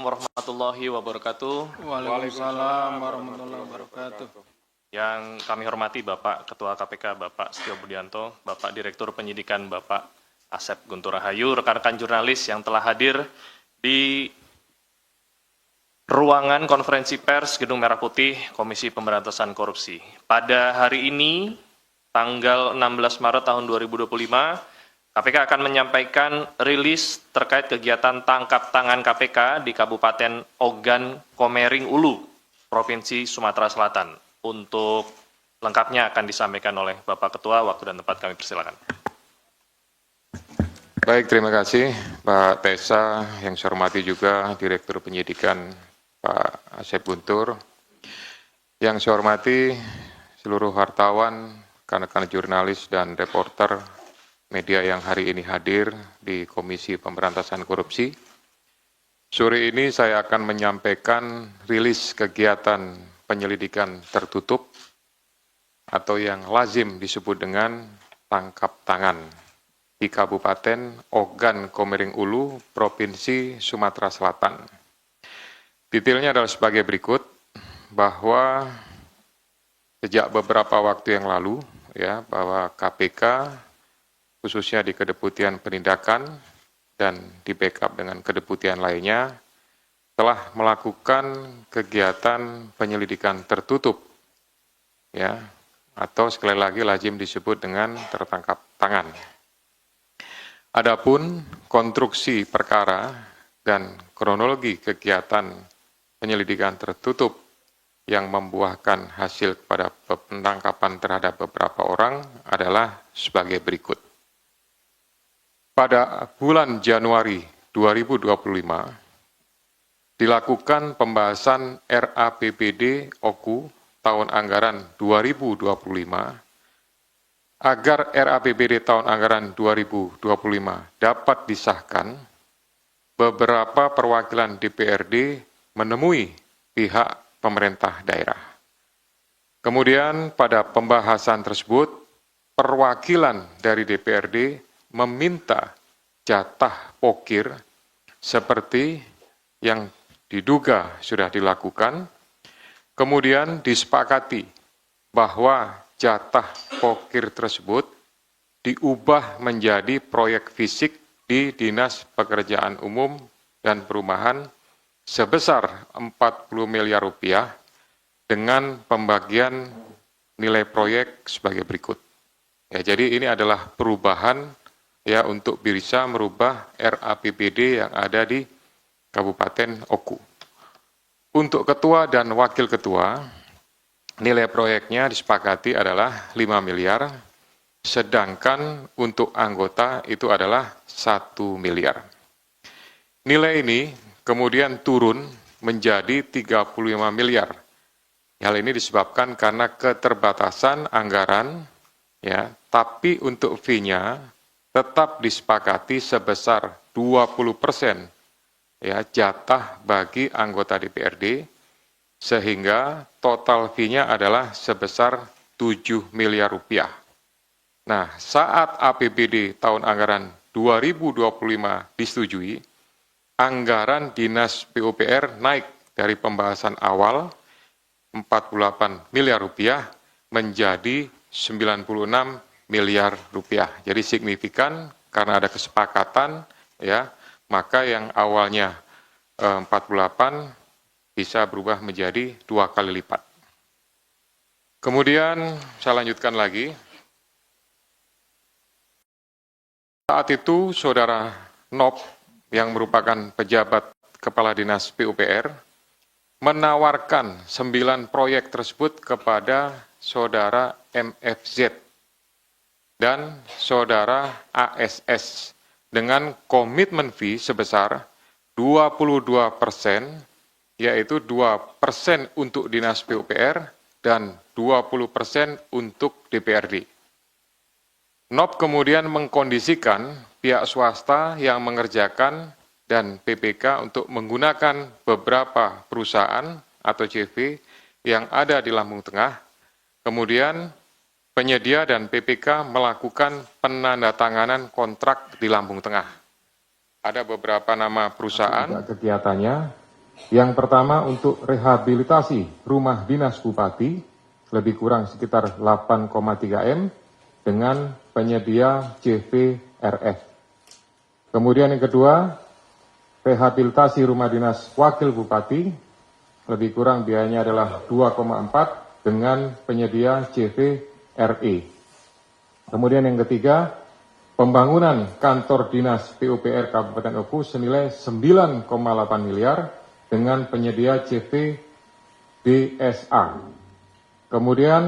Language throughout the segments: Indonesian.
Warahmatullahi wabarakatuh. Waalaikumsalam warahmatullahi wabarakatuh. Yang kami hormati Bapak Ketua KPK Bapak Setio Budianto, Bapak Direktur Penyidikan Bapak Asep Guntur Rahayu, rekan-rekan jurnalis yang telah hadir di ruangan konferensi pers Gedung Merah Putih Komisi Pemberantasan Korupsi. Pada hari ini, tanggal 16 Maret tahun 2025, KPK akan menyampaikan rilis terkait kegiatan tangkap tangan KPK di Kabupaten Ogan Komering Ulu, Provinsi Sumatera Selatan. Untuk lengkapnya akan disampaikan oleh Bapak Ketua, waktu dan tempat kami persilakan. Baik, terima kasih Pak Tesa, yang saya hormati juga Direktur Penyidikan Pak Asep Guntur, yang saya hormati seluruh wartawan, rekan-rekan jurnalis dan reporter media yang hari ini hadir di Komisi Pemberantasan Korupsi. Sore ini saya akan menyampaikan rilis kegiatan penyelidikan tertutup atau yang lazim disebut dengan tangkap tangan di Kabupaten Ogan Komering Ulu, Provinsi Sumatera Selatan. Detailnya adalah sebagai berikut, bahwa sejak beberapa waktu yang lalu, bahwa KPK khususnya di Kedeputian Penindakan dan di backup dengan kedeputian lainnya, telah melakukan kegiatan penyelidikan tertutup, atau sekali lagi lazim disebut dengan tertangkap tangan. Adapun konstruksi perkara dan kronologi kegiatan penyelidikan tertutup yang membuahkan hasil kepada penangkapan terhadap beberapa orang adalah sebagai berikut. Pada bulan Januari 2025, dilakukan pembahasan RAPBD OKU tahun anggaran 2025, agar RAPBD tahun anggaran 2025 dapat disahkan, beberapa perwakilan DPRD menemui pihak pemerintah daerah. Kemudian pada pembahasan tersebut, perwakilan dari DPRD meminta jatah pokir seperti yang diduga sudah dilakukan, kemudian disepakati bahwa jatah pokir tersebut diubah menjadi proyek fisik di Dinas Pekerjaan Umum dan Perumahan sebesar 40 miliar rupiah dengan pembagian nilai proyek sebagai berikut. Jadi ini adalah perubahan untuk bisa merubah RAPBD yang ada di Kabupaten Oku. Untuk ketua dan wakil ketua, nilai proyeknya disepakati adalah 5 miliar, sedangkan untuk anggota itu adalah 1 miliar. Nilai ini kemudian turun menjadi 35 miliar. Hal ini disebabkan karena keterbatasan anggaran, tapi untuk fee-nya tetap disepakati sebesar 20% jatah bagi anggota DPRD, sehingga total fee-nya adalah sebesar 7 miliar rupiah. Nah, saat APBD tahun anggaran 2025 disetujui, anggaran Dinas PUPR naik dari pembahasan awal 48 miliar rupiah menjadi 96 miliar rupiah. Jadi signifikan karena ada kesepakatan, maka yang awalnya 48 bisa berubah menjadi 2 kali lipat. Kemudian saya lanjutkan lagi. Saat itu Saudara Nop yang merupakan pejabat Kepala Dinas PUPR menawarkan 9 proyek tersebut kepada Saudara MFZ dan Saudara ASS dengan komitmen fee sebesar 22%, yaitu 2% untuk Dinas PUPR dan 20% untuk DPRD. NOP kemudian mengkondisikan pihak swasta yang mengerjakan dan PPK untuk menggunakan beberapa perusahaan atau CV yang ada di Lampung Tengah, kemudian penyedia dan PPK melakukan penandatanganan kontrak di Lampung Tengah. Ada beberapa nama perusahaan kegiatannya, Yang pertama untuk rehabilitasi rumah dinas Bupati, lebih kurang sekitar 8,3 M, dengan penyedia JVRF. Kemudian yang kedua, rehabilitasi rumah dinas Wakil Bupati, lebih kurang biayanya adalah 2,4 dengan penyedia JVRE. Kemudian yang ketiga, pembangunan kantor dinas PUPR Kabupaten Oku senilai 9,8 miliar dengan penyedia JVDSA. Kemudian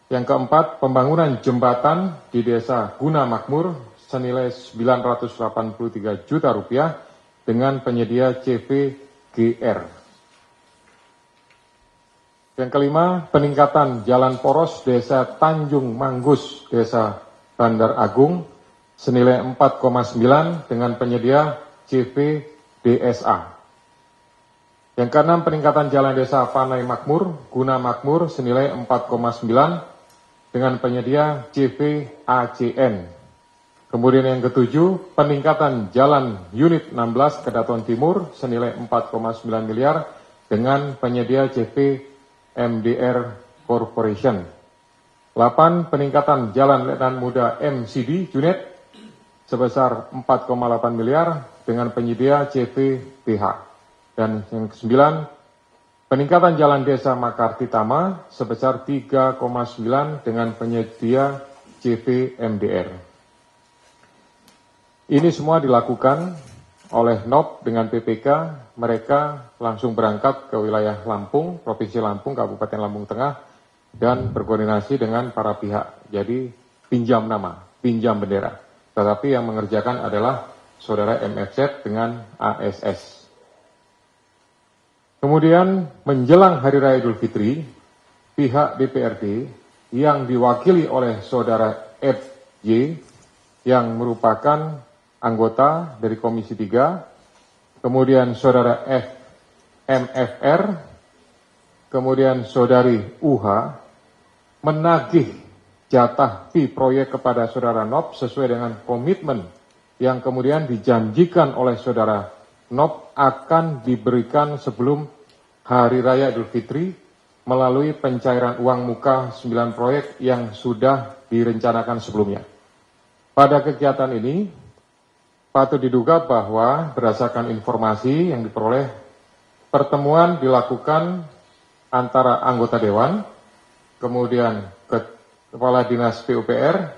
yang keempat, pembangunan jembatan di desa Guna Makmur senilai 983 juta rupiah dengan penyedia JVGR. Yang kelima, peningkatan jalan poros desa Tanjung Manggus, desa Bandar Agung senilai 4,9 dengan penyedia JVDSA. Yang keenam, peningkatan jalan desa Panai Makmur, Guna Makmur senilai 4,9 dengan penyedia JVACN. Kemudian yang ketujuh, peningkatan jalan unit 16 Kedaton Timur senilai 4,9 miliar dengan penyedia JVMDR Corporation. 8, peningkatan jalan Letnan Muda MCD unit sebesar 4,8 miliar dengan penyedia JVBH. Dan yang ke-9, peningkatan jalan desa Makartitama sebesar 3,9 dengan penyedia JVMDR. Ini semua dilakukan oleh NOP dengan PPK, mereka langsung berangkat ke wilayah Lampung, Provinsi Lampung, Kabupaten Lampung Tengah, dan berkoordinasi dengan para pihak. Jadi pinjam nama, pinjam bendera. Tetapi yang mengerjakan adalah saudara MFZ dengan ASS. Kemudian menjelang Hari Raya Idul Fitri, pihak DPRD yang diwakili oleh saudara FY yang merupakan anggota dari Komisi 3, kemudian saudara MFR, kemudian saudari UH, menagih jatah fee proyek kepada saudara NOP sesuai dengan komitmen yang kemudian dijanjikan oleh saudara NOP akan diberikan sebelum Hari Raya Idul Fitri melalui pencairan uang muka 9 proyek yang sudah direncanakan sebelumnya. Pada kegiatan ini, patut diduga bahwa berdasarkan informasi yang diperoleh, pertemuan dilakukan antara anggota Dewan, kemudian Kepala Dinas PUPR,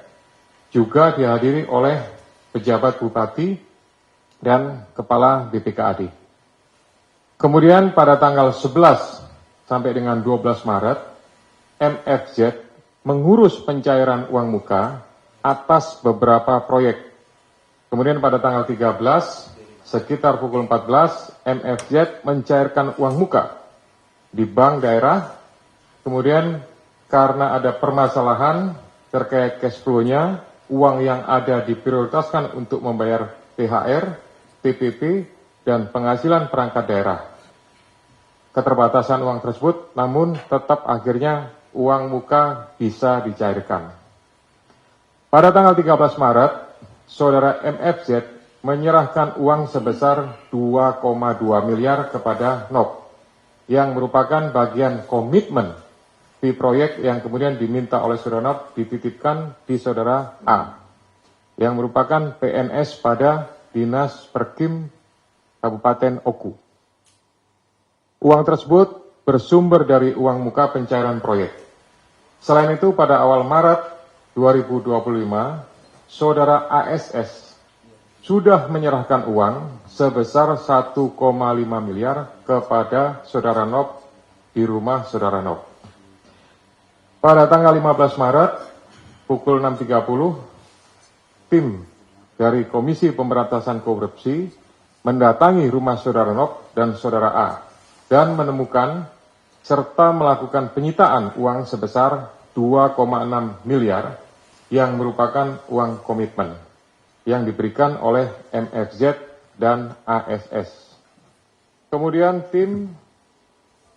juga dihadiri oleh pejabat Bupati dan Kepala BPKAD. Kemudian pada tanggal 11 sampai dengan 12 Maret, MFZ mengurus pencairan uang muka atas beberapa proyek. Kemudian pada tanggal 13, sekitar pukul 14, MFZ mencairkan uang muka di bank daerah. Kemudian karena ada permasalahan terkait cash flow-nya, uang yang ada diprioritaskan untuk membayar THR, PPP, dan penghasilan perangkat daerah. Keterbatasan uang tersebut, namun tetap akhirnya uang muka bisa dicairkan. Pada tanggal 13 Maret, saudara MFZ menyerahkan uang sebesar 2,2 miliar kepada NOP, yang merupakan bagian komitmen di proyek yang kemudian diminta oleh saudara NOP dititipkan di saudara A, yang merupakan PNS pada Dinas Perkim Kabupaten Oku. Uang tersebut bersumber dari uang muka pencairan proyek. Selain itu, pada awal Maret 2025, saudara ASS sudah menyerahkan uang sebesar 1,5 miliar kepada saudara NOP di rumah saudara NOP. Pada tanggal 15 Maret, pukul 6.30, tim dari Komisi Pemberantasan Korupsi mendatangi rumah saudara NOP dan saudara A dan menemukan serta melakukan penyitaan uang sebesar 2,6 miliar yang merupakan uang komitmen yang diberikan oleh MFZ dan ASS. Kemudian tim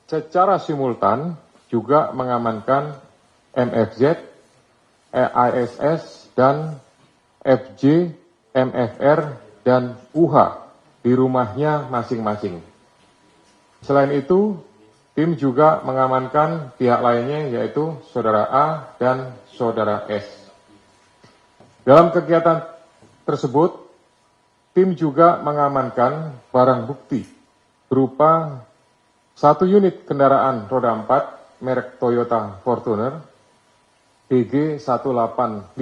secara simultan juga mengamankan MFZ, ASS, dan FJ, MFR, dan UH di rumahnya masing-masing. Selain itu, tim juga mengamankan pihak lainnya yaitu Saudara A dan Saudara S. Dalam kegiatan tersebut, tim juga mengamankan barang bukti berupa 1 unit kendaraan roda 4 merek Toyota Fortuner DG 1851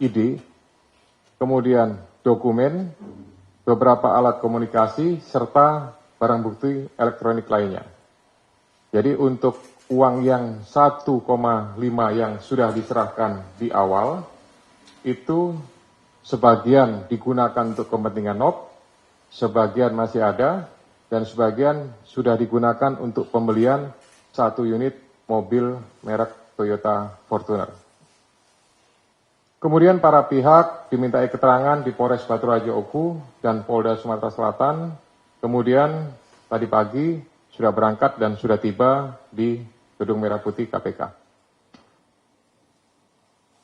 ID, kemudian dokumen, beberapa alat komunikasi, serta barang bukti elektronik lainnya. Jadi untuk uang yang 1,5 yang sudah diserahkan di awal, itu sebagian digunakan untuk kepentingan NOP, sebagian masih ada, dan sebagian sudah digunakan untuk pembelian 1 unit mobil merek Toyota Fortuner. Kemudian para pihak dimintai keterangan di Polres Batu Raja Oku dan Polda Sumatera Selatan. Kemudian tadi pagi sudah berangkat dan sudah tiba di Gedung Merah Putih KPK.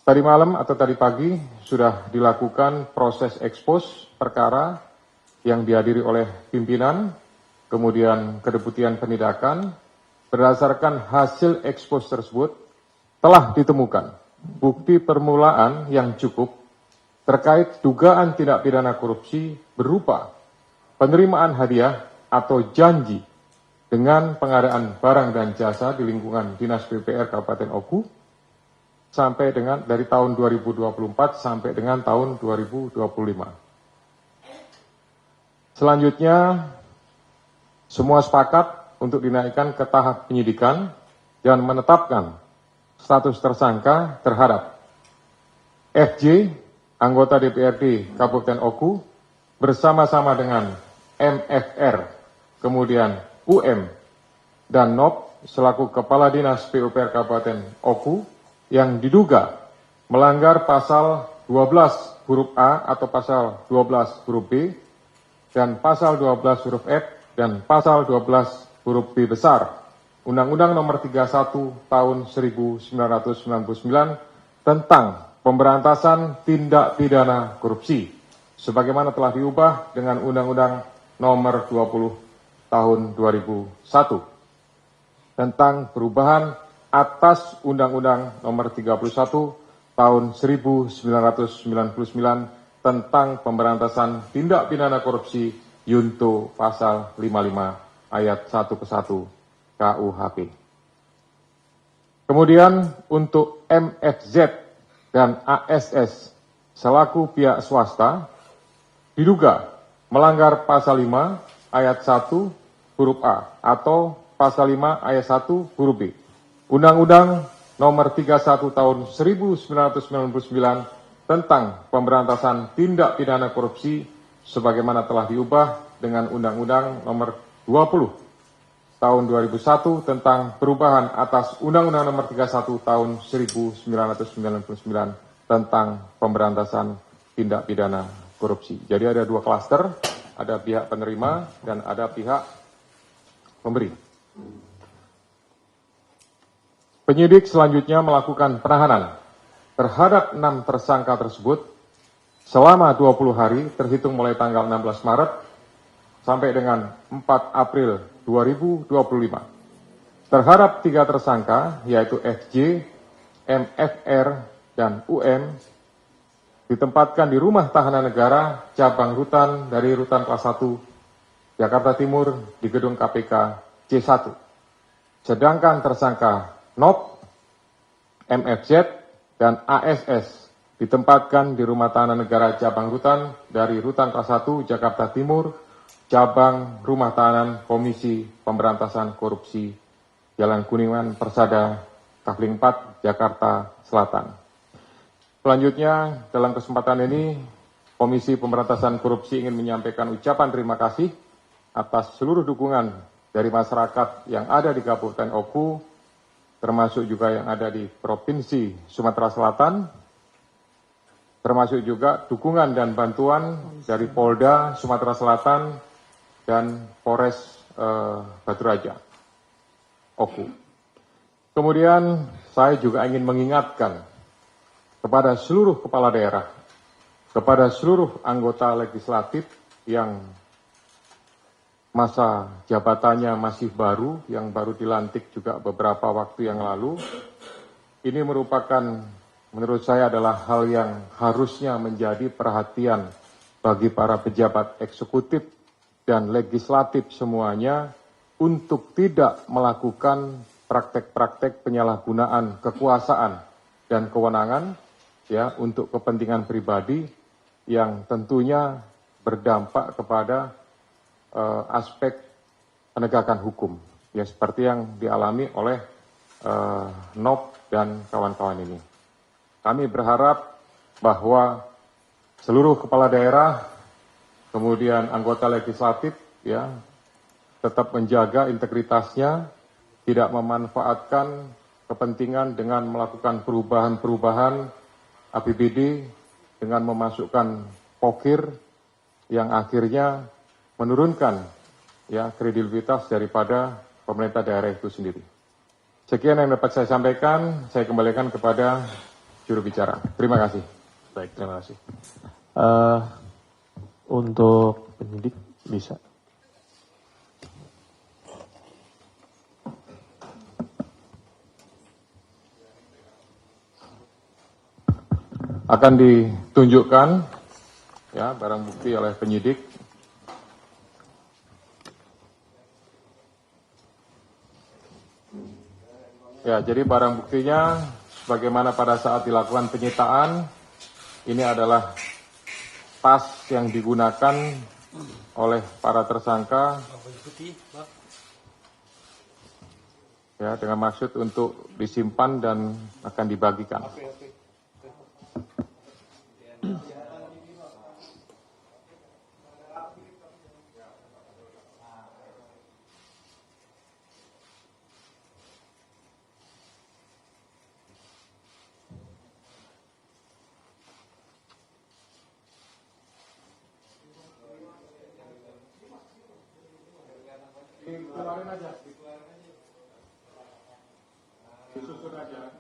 Tadi malam atau tadi pagi sudah dilakukan proses ekspos perkara yang dihadiri oleh pimpinan, kemudian kedeputian penindakan. Berdasarkan hasil ekspos tersebut telah ditemukan bukti permulaan yang cukup terkait dugaan tindak pidana korupsi berupa penerimaan hadiah atau janji dengan pengadaan barang dan jasa di lingkungan Dinas PUPR Kabupaten Oku sampai dengan dari tahun 2024 sampai dengan tahun 2025. Selanjutnya, semua sepakat untuk dinaikkan ke tahap penyidikan dan menetapkan status tersangka terhadap FJ, anggota DPRD Kabupaten Oku, bersama-sama dengan MFR, kemudian UM, dan NOP selaku Kepala Dinas PUPR Kabupaten Oku yang diduga melanggar pasal 12 huruf A atau pasal 12 huruf B dan pasal 12 huruf F dan pasal 12 huruf B besar Undang-Undang Nomor 31 Tahun 1999 tentang pemberantasan tindak pidana korupsi sebagaimana telah diubah dengan Undang-Undang Nomor 20 Tahun 2001 tentang perubahan atas Undang-Undang Nomor 31 Tahun 1999 tentang pemberantasan tindak pidana korupsi Yunto pasal 55 ayat 1 ke 1 KUHP. Kemudian untuk MFZ dan ASS selaku pihak swasta diduga melanggar pasal 5 ayat 1 huruf A atau pasal 5 ayat 1 huruf B. Undang-Undang Nomor 31 Tahun 1999 tentang pemberantasan tindak pidana korupsi sebagaimana telah diubah dengan Undang-Undang Nomor 20 Tahun 2001 tentang perubahan atas Undang-Undang Nomor 31 Tahun 1999 tentang pemberantasan tindak pidana korupsi. Jadi ada 2 klaster, ada pihak penerima dan ada pihak pemberi. Penyidik selanjutnya melakukan penahanan terhadap 6 tersangka tersebut selama 20 hari terhitung mulai tanggal 16 Maret sampai dengan 4 April 2025. Terhadap 3 tersangka yaitu FJ, MFR, dan UM ditempatkan di rumah tahanan negara cabang rutan dari rutan kelas 1 Jakarta Timur di gedung KPK C1. Sedangkan tersangka NOP, MFZ, dan ASS ditempatkan di rumah tahanan negara cabang rutan dari rutan kelas 1 Jakarta Timur, cabang rumah tahanan Komisi Pemberantasan Korupsi Jalan Kuningan Persada, Kafling 4, Jakarta Selatan. Selanjutnya, dalam kesempatan ini, Komisi Pemberantasan Korupsi ingin menyampaikan ucapan terima kasih atas seluruh dukungan dari masyarakat yang ada di Kabupaten Oku, termasuk juga yang ada di Provinsi Sumatera Selatan, termasuk juga dukungan dan bantuan dari Polda Sumatera Selatan dan Polres Batu Raja Oku. Kemudian saya juga ingin mengingatkan kepada seluruh kepala daerah, kepada seluruh anggota legislatif yang masa jabatannya masih baru, yang baru dilantik juga beberapa waktu yang lalu. Ini merupakan, menurut saya, adalah hal yang harusnya menjadi perhatian bagi para pejabat eksekutif dan legislatif semuanya untuk tidak melakukan praktek-praktek penyalahgunaan kekuasaan dan kewenangan ya untuk kepentingan pribadi yang tentunya berdampak kepada aspek penegakan hukum ya seperti yang dialami oleh Nop dan kawan-kawan ini. Kami berharap bahwa seluruh kepala daerah, kemudian anggota legislatif, ya, tetap menjaga integritasnya, tidak memanfaatkan kepentingan dengan melakukan perubahan-perubahan APBD dengan memasukkan pokir yang akhirnya menurunkan ya kredibilitas daripada pemerintah daerah itu sendiri. Sekian yang dapat saya sampaikan, saya kembalikan kepada juru bicara. Terima kasih. Baik, terima kasih. Untuk penyidik bisa. Akan ditunjukkan ya barang bukti oleh penyidik. Ya, jadi barang buktinya sebagaimana pada saat dilakukan penyitaan, ini adalah tas yang digunakan oleh para tersangka ya dengan maksud untuk disimpan dan akan dibagikan. Dikeluarin aja. Disusun aja.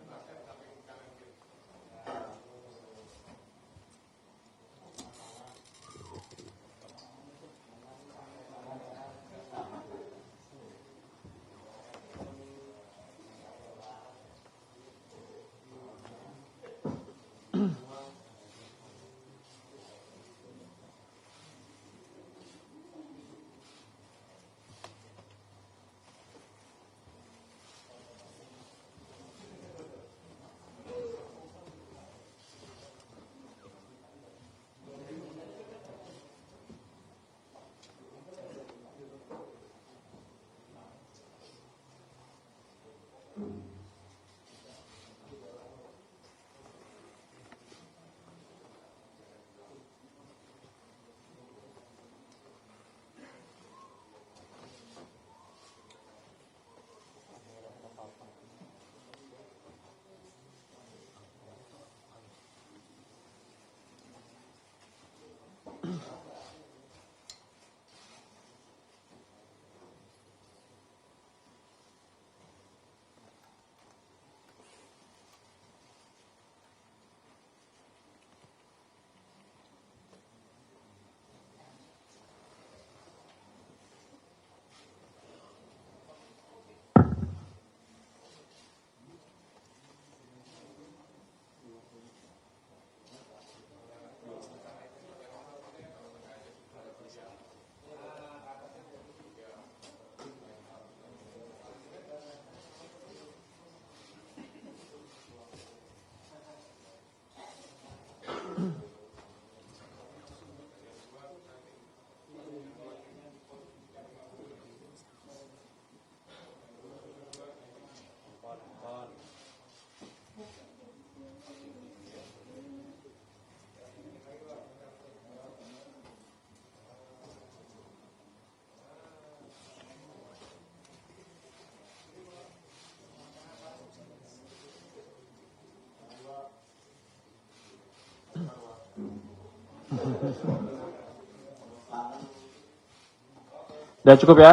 Udah cukup ya?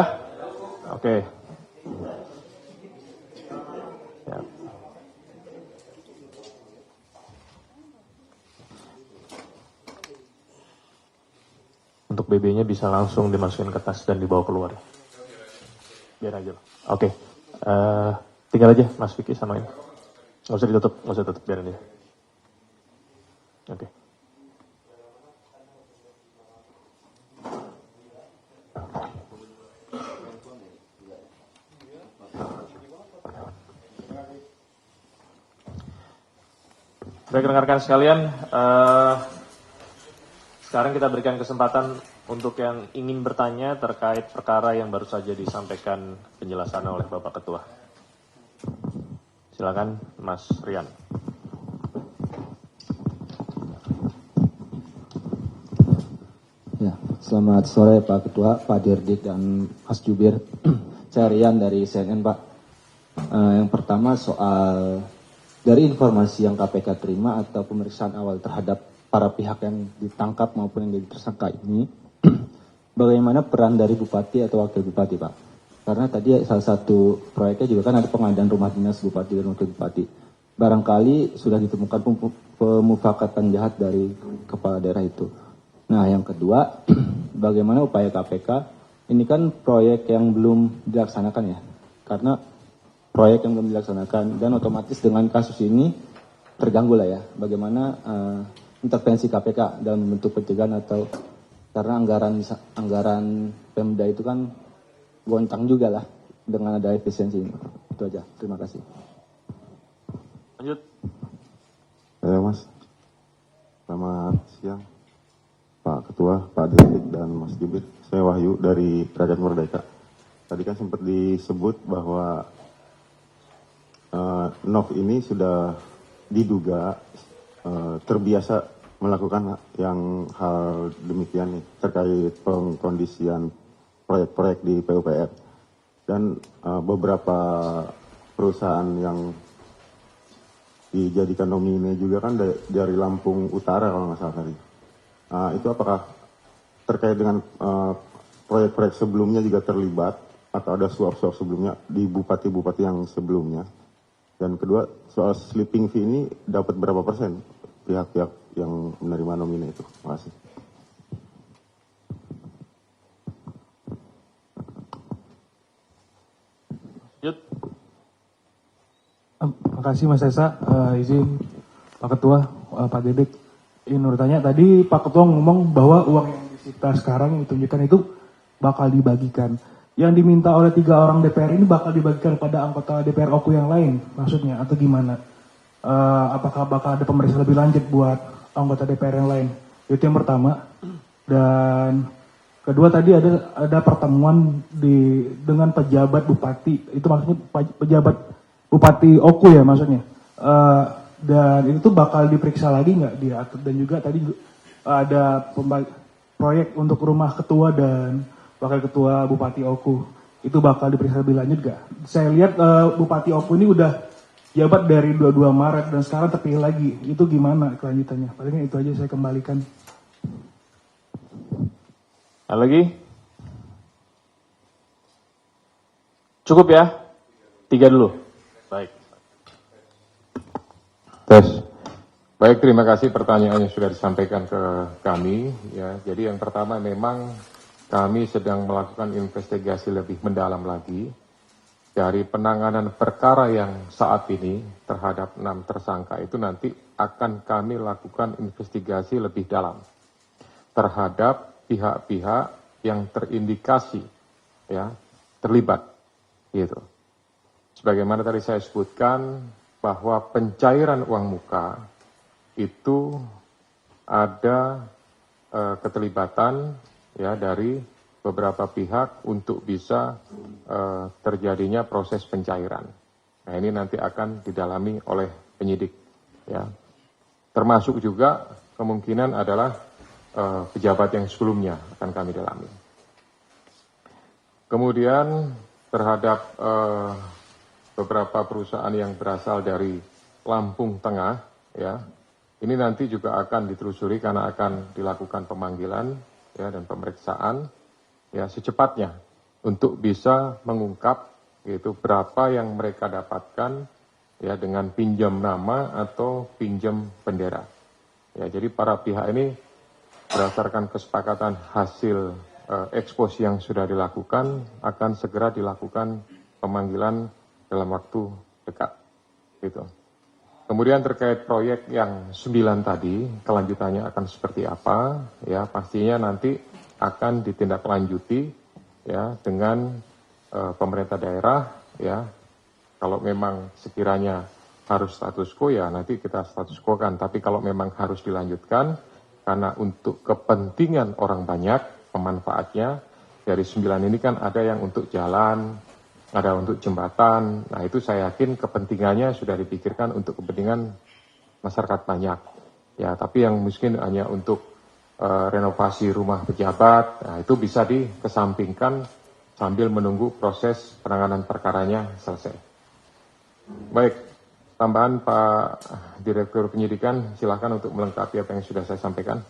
Oke. Siap. untuk BB-nya bisa langsung dimasukin ke tas dan dibawa keluar. Biar aja. Oke. Tinggal aja Mas Vicky samain. Nggak usah ditutup, biarin aja. Oke. Baik rekan-rekan sekalian, sekarang kita berikan kesempatan untuk yang ingin bertanya terkait perkara yang baru saja disampaikan penjelasannya oleh Bapak Ketua. Silakan Mas Rian. Ya, selamat sore Pak Ketua, Pak Dirdik dan Mas Jubir. Saya Rian dari CNN Pak. Yang pertama soal dari informasi yang KPK terima atau pemeriksaan awal terhadap para pihak yang ditangkap maupun yang jadi tersangka ini, bagaimana peran dari Bupati atau Wakil Bupati Pak? Karena tadi salah satu proyeknya juga kan ada pengadaan rumah dinas Bupati dan Wakil Bupati. Barangkali sudah ditemukan pemufakatan jahat dari kepala daerah itu. Nah yang kedua, bagaimana upaya KPK, ini kan proyek yang belum dilaksanakan ya, karena proyek yang belum dilaksanakan dan otomatis dengan kasus ini terganggu lah ya, bagaimana intervensi KPK dalam bentuk pencegahan atau karena anggaran Pemda itu kan goncang juga lah dengan ada efisiensi ini. Itu aja, terima kasih. Lanjut. Ya Mas, selamat siang Pak Ketua, Pak Dirdik dan Mas Jubir. Saya Wahyu dari Rakyat Merdeka. Tadi kan sempat disebut bahwa NOV ini sudah diduga terbiasa melakukan hal demikian nih terkait pengkondisian proyek-proyek di PUPR dan beberapa perusahaan yang dijadikan nomine juga kan dari Lampung Utara kalau nggak salah tadi. Itu apakah terkait dengan proyek-proyek sebelumnya juga terlibat atau ada suap-suap sebelumnya di bupati-bupati yang sebelumnya? Dan kedua, soal sleeping fee ini dapat berapa persen pihak-pihak yang menerima nomine itu? Terima kasih. Lanjut. Terima kasih Mas Esa. Izin Pak Ketua, Pak Dirdik. Ingin bertanya, tadi Pak Ketua ngomong bahwa uang yang disita sekarang yang ditunjukkan itu bakal dibagikan. Yang diminta oleh 3 orang DPR ini bakal dibagikan pada anggota DPR OKU yang lain, maksudnya, atau gimana? Apakah bakal ada pemeriksaan lebih lanjut buat anggota DPR yang lain? Itu yang pertama. Dan kedua tadi ada pertemuan dengan pejabat bupati, itu maksudnya pejabat bupati OKU ya maksudnya. Dan itu bakal diperiksa lagi nggak dia? Dan juga tadi ada proyek untuk rumah ketua dan wakil ketua Bupati Oku, itu bakal diperiksa lebih lanjut gak? Saya lihat Bupati Oku ini udah jabat dari 22 Maret dan sekarang terpilih lagi. Itu gimana kelanjutannya? Paling itu aja saya kembalikan. Ada lagi? Cukup ya? 3 dulu. Baik. Tes. Baik, terima kasih pertanyaan yang sudah disampaikan ke kami. Ya, jadi yang pertama memang kami sedang melakukan investigasi lebih mendalam lagi dari penanganan perkara yang saat ini terhadap 6 tersangka itu nanti akan kami lakukan investigasi lebih dalam terhadap pihak-pihak yang terindikasi ya terlibat gitu. Sebagaimana tadi saya sebutkan bahwa pencairan uang muka itu ada keterlibatan ya dari beberapa pihak untuk bisa terjadinya proses pencairan. Nah ini nanti akan didalami oleh penyidik ya. Termasuk juga kemungkinan adalah pejabat yang sebelumnya akan kami dalami. Kemudian terhadap beberapa perusahaan yang berasal dari Lampung Tengah ya. Ini nanti juga akan ditelusuri karena akan dilakukan pemanggilan ya dan pemeriksaan ya secepatnya untuk bisa mengungkap yaitu berapa yang mereka dapatkan ya dengan pinjam nama atau pinjam bendera. Ya jadi para pihak ini berdasarkan kesepakatan hasil ekspos yang sudah dilakukan, akan segera dilakukan pemanggilan dalam waktu dekat. Gitu. Kemudian terkait proyek yang 9 tadi, kelanjutannya akan seperti apa? Ya, pastinya nanti akan ditindaklanjuti ya dengan pemerintah daerah ya. Kalau memang sekiranya harus status quo ya nanti kita status quo kan. Tapi kalau memang harus dilanjutkan karena untuk kepentingan orang banyak pemanfaatnya dari 9 ini kan ada yang untuk jalan, ada untuk jembatan. Nah itu saya yakin kepentingannya sudah dipikirkan untuk kepentingan masyarakat banyak. Ya tapi yang mungkin hanya untuk renovasi rumah pejabat, nah itu bisa dikesampingkan sambil menunggu proses penanganan perkaranya selesai. Baik, tambahan Pak Direktur Penyidikan, silakan untuk melengkapi apa yang sudah saya sampaikan.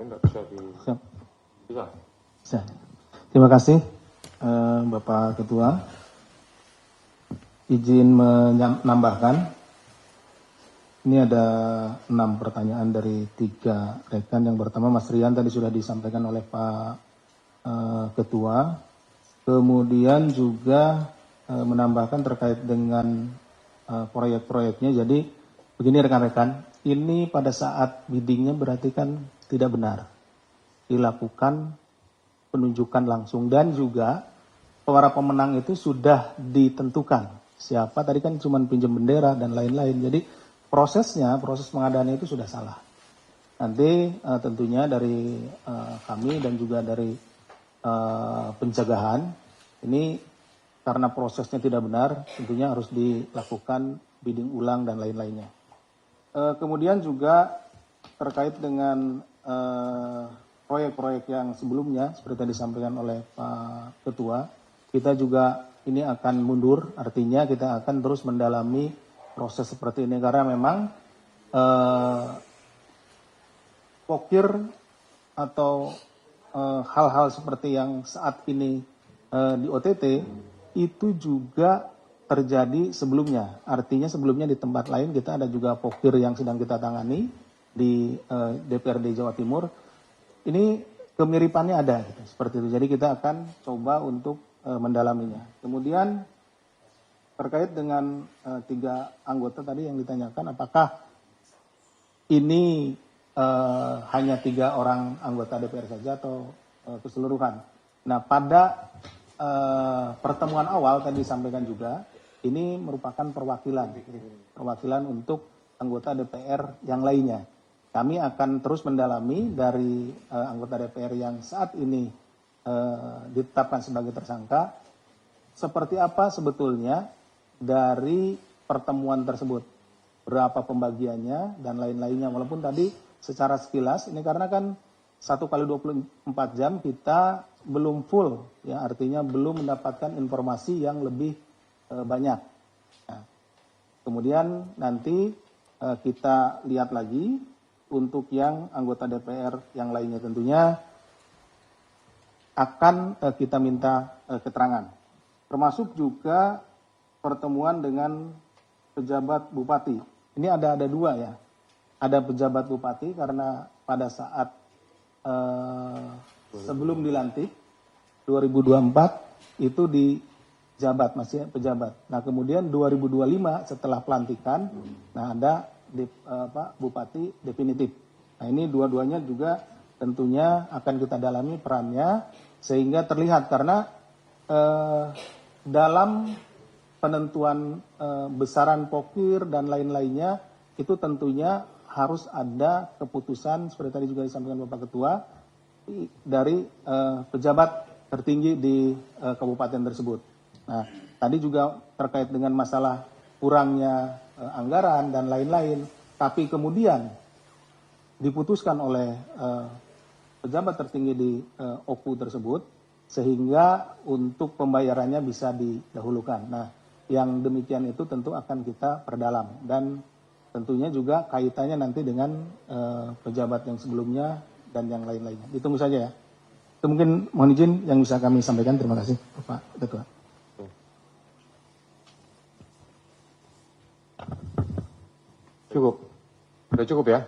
Enggak bisa Bisa. Terima kasih Bapak Ketua. Izin menambahkan, ini ada 6 pertanyaan dari 3 rekan. Yang pertama Mas Rian tadi sudah disampaikan oleh Pak Ketua. Kemudian juga menambahkan terkait dengan proyek-proyeknya. Jadi begini rekan-rekan, ini pada saat biddingnya berarti kan tidak benar. Dilakukan penunjukan langsung dan juga para pemenang itu sudah ditentukan. Siapa tadi kan cuma pinjam bendera dan lain-lain. Jadi proses pengadaannya itu sudah salah. Nanti tentunya dari kami dan juga dari pencegahan ini karena prosesnya tidak benar, tentunya harus dilakukan bidding ulang dan lain-lainnya. Kemudian juga terkait dengan proyek-proyek yang sebelumnya seperti yang disampaikan oleh Pak Ketua, kita juga ini akan mundur, artinya kita akan terus mendalami proses seperti ini karena memang pokir atau hal-hal seperti yang saat ini di OTT itu juga terjadi sebelumnya. Artinya sebelumnya di tempat lain kita ada juga pokir yang sedang kita tangani di DPRD Jawa Timur. Ini kemiripannya ada gitu, seperti itu. Jadi kita akan coba untuk mendalaminya. Kemudian terkait dengan 3 anggota tadi yang ditanyakan, apakah ini hanya 3 orang anggota DPR saja atau keseluruhan? Nah, pada pertemuan awal tadi disampaikan juga, ini merupakan perwakilan untuk anggota DPR yang lainnya. Kami akan terus mendalami dari anggota DPR yang saat ini ditetapkan sebagai tersangka, seperti apa sebetulnya dari pertemuan tersebut, berapa pembagiannya dan lain-lainnya. Walaupun tadi secara sekilas ini karena kan 1 kali 24 jam kita belum full, ya artinya belum mendapatkan informasi yang lebih banyak. Nah, kemudian nanti kita lihat lagi untuk yang anggota DPR yang lainnya tentunya akan kita minta keterangan. Termasuk juga pertemuan dengan pejabat bupati. Ini ada 2 ya. Ada pejabat bupati karena pada saat sebelum dilantik 2024 itu dijabat, masih pejabat. Nah kemudian 2025 setelah pelantikan, nah ada bupati definitif. Nah ini dua-duanya juga tentunya akan kita dalami perannya sehingga terlihat karena dalam penentuan besaran pokir dan lain-lainnya itu tentunya harus ada keputusan seperti tadi juga disampaikan Bapak Ketua dari pejabat tertinggi di kabupaten tersebut. Nah, tadi juga terkait dengan masalah kurangnya anggaran dan lain-lain, tapi kemudian diputuskan oleh pejabat tertinggi di OKU tersebut sehingga untuk pembayarannya bisa didahulukan. Nah, yang demikian itu tentu akan kita perdalam dan tentunya juga kaitannya nanti dengan pejabat yang sebelumnya dan yang lain-lainnya. Ditunggu saja ya. Itu mungkin mohon izin yang bisa kami sampaikan. Terima kasih Bapak Ketua. Cukup. Sudah cukup ya?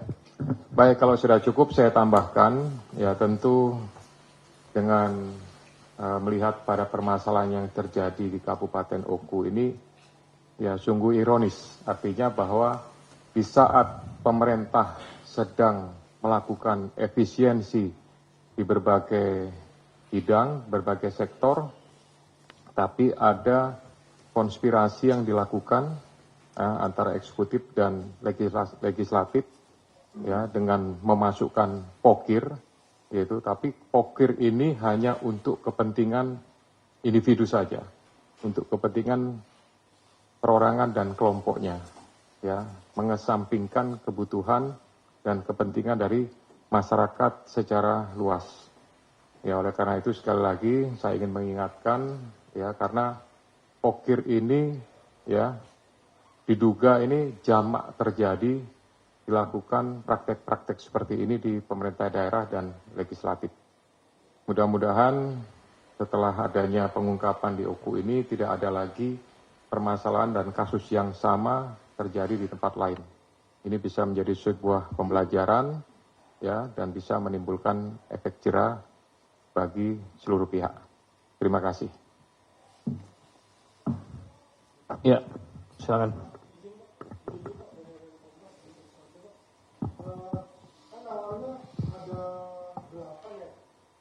Baik, kalau sudah cukup saya tambahkan, ya tentu dengan melihat pada permasalahan yang terjadi di Kabupaten Oku ini, ya sungguh ironis. Artinya bahwa di saat pemerintah sedang melakukan efisiensi di berbagai bidang, berbagai sektor, tapi ada konspirasi yang dilakukan antara eksekutif dan legislatif, ya, dengan memasukkan pokir, yaitu, tapi pokir ini hanya untuk kepentingan individu saja, untuk kepentingan perorangan dan kelompoknya, ya, mengesampingkan kebutuhan dan kepentingan dari masyarakat secara luas. Ya, oleh karena itu sekali lagi saya ingin mengingatkan, ya, karena pokir ini, ya, diduga ini jamak terjadi, dilakukan praktek-praktek seperti ini di pemerintah daerah dan legislatif. Mudah-mudahan setelah adanya pengungkapan di Oku ini tidak ada lagi permasalahan dan kasus yang sama terjadi di tempat lain. Ini bisa menjadi sebuah pembelajaran, ya, dan bisa menimbulkan efek jera bagi seluruh pihak. Terima kasih. Ya, silakan. Kan awalnya ada 8 ya,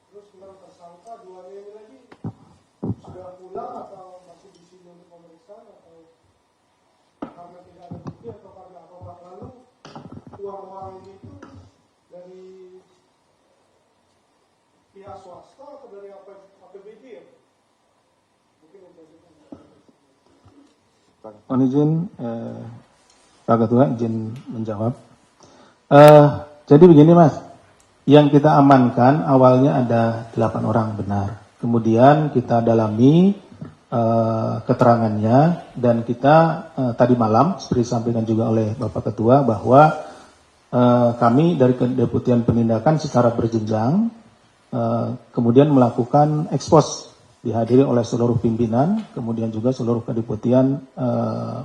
terus 6 tersangka, 2 ini lagi sudah pulang atau masih di sini untuk pemeriksaan, atau karena tidak ada bukti atau karena apa? Lalu uang-uang itu dari pihak swasta atau dari APBD ya? Mungkin itu. Mohon izin, Pak Ketua izin menjawab. Jadi begini Mas, yang kita amankan awalnya ada 8 orang benar. Kemudian kita dalami keterangannya dan kita tadi malam seperti disampaikan juga oleh Bapak Ketua bahwa kami dari Kedeputian Penindakan secara berjenjang kemudian melakukan ekspos, dihadiri oleh seluruh pimpinan, kemudian juga seluruh Kedeputian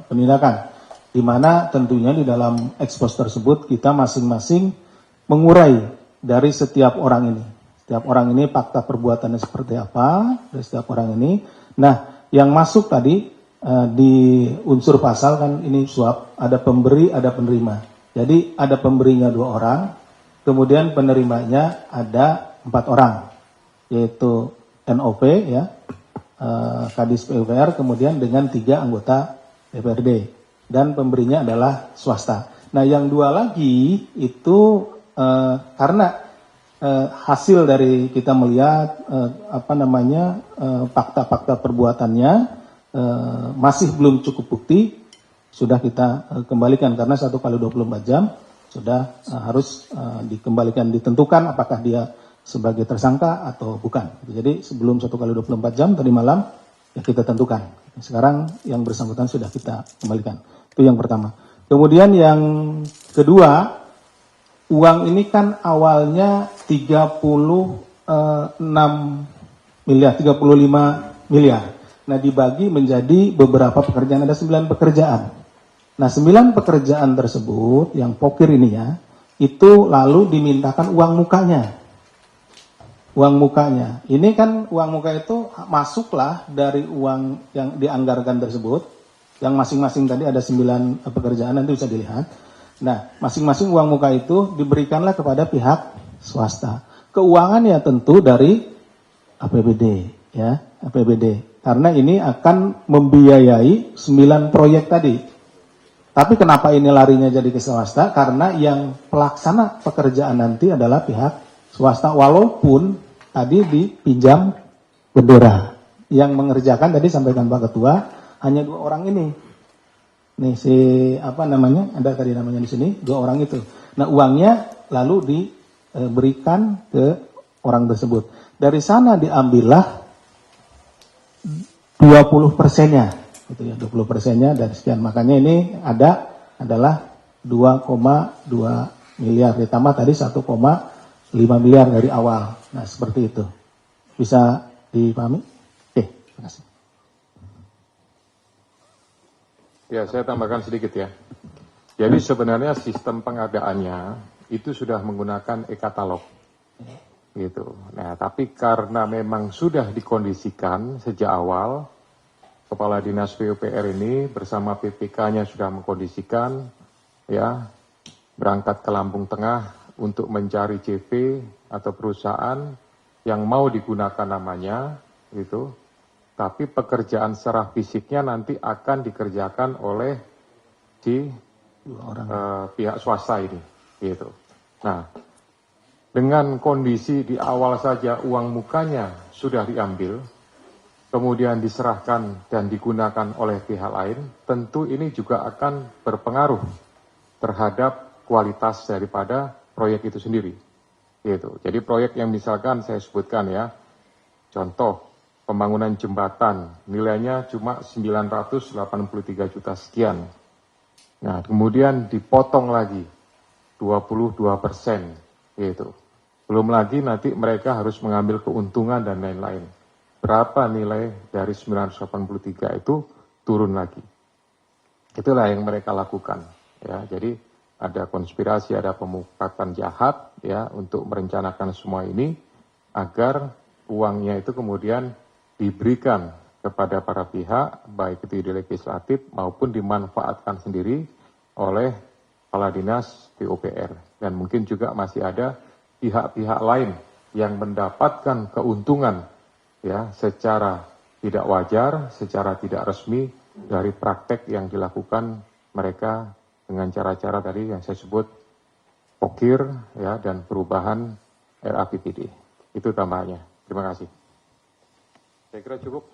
Penindakan, di mana tentunya di dalam ekspos tersebut kita masing-masing mengurai dari setiap orang ini. Setiap orang ini fakta perbuatannya seperti apa, dari setiap orang ini. Nah, yang masuk tadi di unsur pasal kan ini suap, ada pemberi, ada penerima. Jadi ada pemberinya 2 orang, kemudian penerimanya ada 4 orang, yaitu NOP, ya, Kadis PUPR, kemudian dengan 3 anggota DPRD, dan pemberinya adalah swasta. Nah, yang 2 lagi itu karena hasil dari kita melihat fakta-fakta perbuatannya masih belum cukup bukti, sudah kita kembalikan karena 1 kali 24 jam sudah harus dikembalikan, ditentukan apakah dia sebagai tersangka atau bukan. Jadi sebelum 1 kali 24 jam tadi malam ya kita tentukan. Sekarang yang bersangkutan sudah kita kembalikan. Itu yang pertama. Kemudian yang kedua, uang ini kan awalnya 35 miliar. Nah, dibagi menjadi beberapa pekerjaan, ada 9 pekerjaan. Nah, 9 pekerjaan tersebut yang pokir ini ya, itu lalu dimintakan uang mukanya. Uang mukanya. Ini kan uang muka itu masuklah dari uang yang dianggarkan tersebut. Yang masing-masing tadi ada 9 pekerjaan, nanti bisa dilihat. Nah, masing-masing uang muka itu diberikanlah kepada pihak swasta. Keuangan ya tentu dari APBD, ya, APBD. Karena ini akan membiayai 9 proyek tadi. Tapi kenapa ini larinya jadi ke swasta? Karena yang pelaksana pekerjaan nanti adalah pihak swasta, walaupun tadi dipinjam bendera. Yang mengerjakan tadi sampaikan Pak Ketua hanya 2 orang ini. Nih si ada tadi namanya di sini 2 orang itu. Nah, uangnya lalu diberikan ke orang tersebut. Dari sana diambillah 20%-nya, gitu ya, 20%-nya dari sekian. Makanya ini adalah 2,2 miliar ditambah tadi 1,5 miliar dari awal. Nah, seperti itu. Bisa dipahami? Oke, terima kasih. Ya, saya tambahkan sedikit ya. Jadi sebenarnya sistem pengadaannya itu sudah menggunakan e-katalog. Gitu. Nah, tapi karena memang sudah dikondisikan sejak awal, Kepala Dinas PUPR ini bersama PPK-nya sudah mengkondisikan, ya, berangkat ke Lampung Tengah untuk mencari CV atau perusahaan yang mau digunakan namanya, gitu. Tapi pekerjaan secara fisiknya nanti akan dikerjakan oleh si pihak swasta ini, gitu. Nah, dengan kondisi di awal saja uang mukanya sudah diambil, kemudian diserahkan dan digunakan oleh pihak lain, tentu ini juga akan berpengaruh terhadap kualitas daripada proyek itu sendiri. Gitu. Jadi proyek yang misalkan saya sebutkan ya, contoh pembangunan jembatan nilainya cuma 983 juta sekian. Nah, kemudian dipotong lagi 22%, gitu. Belum lagi nanti mereka harus mengambil keuntungan dan lain-lain. Berapa nilai dari 983 itu turun lagi. Itulah yang mereka lakukan. Ya, jadi ada konspirasi, ada pemufakatan jahat ya untuk merencanakan semua ini agar uangnya itu kemudian diberikan kepada para pihak, baik itu di legislatif maupun dimanfaatkan sendiri oleh Kepala Dinas PUPR. Dan mungkin juga masih ada pihak-pihak lain yang mendapatkan keuntungan ya secara tidak wajar, secara tidak resmi dari praktek yang dilakukan mereka dengan cara-cara tadi yang saya sebut pokir ya dan perubahan RAPBD. Itu tambahannya. Terima kasih. Saya kira cukup.